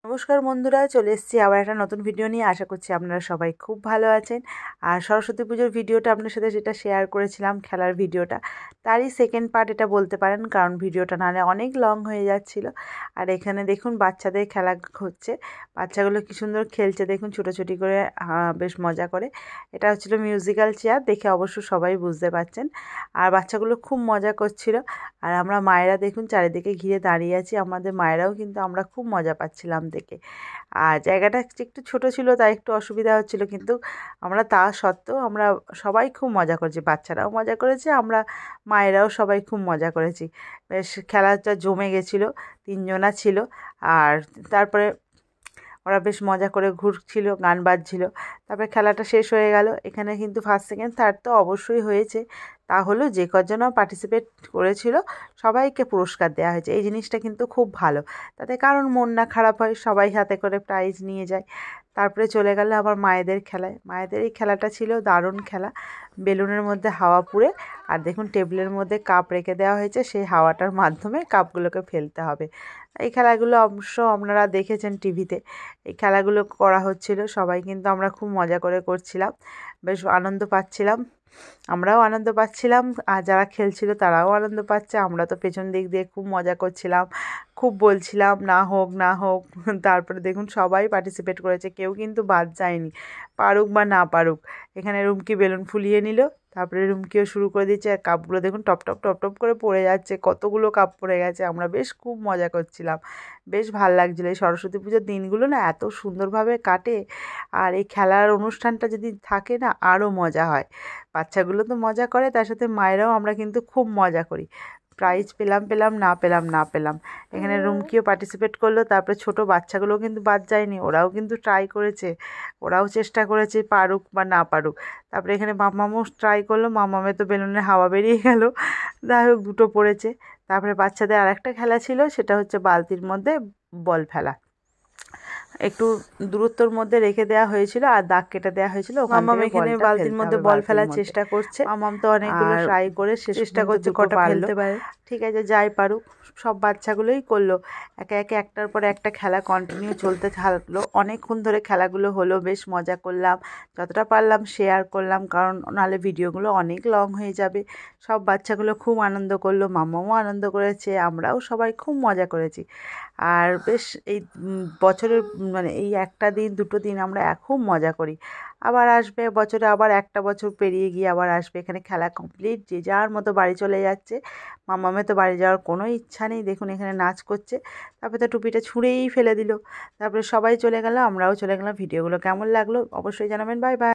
নমস্কার বন্ধুরা, চলে এসেছি আবার একটা নতুন ভিডিও নিয়ে। আশা করছি আপনারা সবাই খুব ভালো আছেন। আর সরস্বতী পুজোর ভিডিওটা আপনার সাথে যেটা শেয়ার করেছিলাম, খেলার ভিডিওটা, তারই সেকেন্ড পার্ট এটা বলতে পারেন, কারণ ভিডিওটা নাহলে অনেক লং হয়ে যাচ্ছিল। আর এখানে দেখুন বাচ্চাদের খেলা হচ্ছে, বাচ্চাগুলো কি সুন্দর খেলছে দেখুন, ছোটাছুটি করে বেশ মজা করে। এটা হচ্ছিল মিউজিক্যাল চেয়ার, দেখে অবশ্য সবাই বুঝতে পারছেন। আর বাচ্চাগুলো খুব মজা করছিল। আর আমরা মায়েরা দেখুন চারিদিকে ঘিরে দাঁড়িয়ে আছি, আমাদের মায়েরাও কিন্তু আমরা খুব মজা পাচ্ছিলাম দেখে। আর জায়গাটা একটু ছোট ছিল, তাই একটু অসুবিধা হচ্ছিল, কিন্তু আমরা তা সত্ত্বেও আমরা সবাই খুব মজা করেছি, বাচ্চারাও মজা করেছে, আমরা মায়েরাও সবাই খুব মজা করেছি। বেশ খেলাটা জমে গেছিলো, তিনজনা ছিল। আর তারপরে ওরা বেশ মজা করে ঘুরছিল, গান বাজছিল। তারপরে খেলাটা শেষ হয়ে গেল। এখানে কিন্তু ফার্স্ট সেকেন্ড থার্ড তো অবশ্যই হয়েছে, তা হলো যে কজন পার্টিসিপেট করেছিল সবাইকে পুরস্কার দেওয়া হয়েছে। এই জিনিসটা কিন্তু খুব ভালো, তাতে কারণ মন না খারাপ হয়, সবাই হাতে করে প্রাইজ নিয়ে যায়। তারপরে চলে গেল আবার মায়েদের খেলায়। মায়েদের এই খেলাটা ছিল দারুণ খেলা, বেলুনের মধ্যে হাওয়া পুড়ে, আর দেখুন টেবিলের মধ্যে কাপ রেখে দেওয়া হয়েছে, সেই হাওয়াটার মাধ্যমে কাপগুলোকে ফেলতে হবে। এই খেলাগুলো অবশ্য আপনারা দেখেছেন টিভিতে, এই খেলাগুলো করা হচ্ছিল, সবাই কিন্তু আমরা খুব মজা করে করছিলাম, বেশ আনন্দ পাচ্ছিলাম, আমরাও আনন্দ পাচ্ছিলাম, আর যারা খেলছিল তারাও আনন্দ পাচ্ছে। আমরা তো পেছন দিক দিয়ে খুব মজা করছিলাম, খুব বলছিলাম না হোক না হোক। তারপরে দেখুন সবাই পার্টিসিপেট করেছে, কেউ কিন্তু বাদ যায়নি, পারুক বা না পারুক। এখানে রুমকি বেলুন ফুলিয়ে নিল, তারপরে রুমকিও শুরু করে দিচ্ছে। আর কাপগুলো দেখুন টপ টপ টপ টপ করে পড়ে যাচ্ছে, কতগুলো কাপ পড়ে গেছে। আমরা বেশ খুব মজা করছিলাম, বেশ ভাল লাগছিলো। এই সরস্বতী পুজোর দিনগুলো না এত সুন্দরভাবে কাটে, আর এই খেলার অনুষ্ঠানটা যদি থাকে না আরও মজা হয়। বাচ্চাগুলো তো মজা করে, তার সাথে মায়েরাও আমরা কিন্তু খুব মজা করি। প্রাইজ পেলাম না পেলাম। এখানে রুমকিও পার্টিসিপেট করলো, তারপরে ছোট বাচ্চাগুলোও কিন্তু বাদ যায়নি, ওরাও কিন্তু ট্রাই করেছে, ওরাও চেষ্টা করেছে পারুক বা না পারুক। তারপরে এখানে মামামও ট্রাই করলো, মামামে তো বেলুনের হাওয়া বেরিয়ে গেল, যাই হোক দুটো পড়েছে। তারপরে বাচ্চাদের আরেকটা খেলা ছিল, সেটা হচ্ছে বালতির মধ্যে বল ফেলা, একটু দূরত্বর মধ্যে রেখে দেওয়া হয়েছিল আর দাগ কেটে দেওয়া হয়েছিল। মামাম এখানে বালতির মধ্যে বল ফেলার চেষ্টা করছে, মামাম তো অনেকগুলো ট্রাই করে চেষ্টা করছে কটা ফেলতে পারে। ঠিক আছে, যাই পারুক, সব বাচ্চাগুলোই করলো, একে একে একটার পর একটা খেলা কন্টিনিউ চলতে থাকলো। অনেকক্ষণ ধরে খেলাগুলো হলো, বেশ মজা করলাম, যতটা পারলাম শেয়ার করলাম, কারণ নাহলে ভিডিওগুলো অনেক লং হয়ে যাবে। সব বাচ্চাগুলো খুব আনন্দ করলো, মামামও আনন্দ করেছে, আমরাও সবাই খুব মজা করেছি। আর বেশ এই বছরের মানে এই একটা দিন দুটো দিন আমরা খুব মজা করি। আবার আসবে বছরে, আবার একটা বছর পেরিয়ে গিয়ে আবার আসবে। এখানে খেলা কমপ্লিট, যে যার মতো বাড়ি চলে যাচ্ছে। মামামে তো বাড়ি যাওয়ার কোনো ইচ্ছা নেই, দেখুন এখানে নাচ করছে। তারপরে তো টুপিটা ছুঁড়েই ফেলে দিল। তারপরে সবাই চলে গেল, আমরাও চলে গেলাম। ভিডিওগুলো কেমন লাগলো অবশ্যই জানাবেন। Bye bye.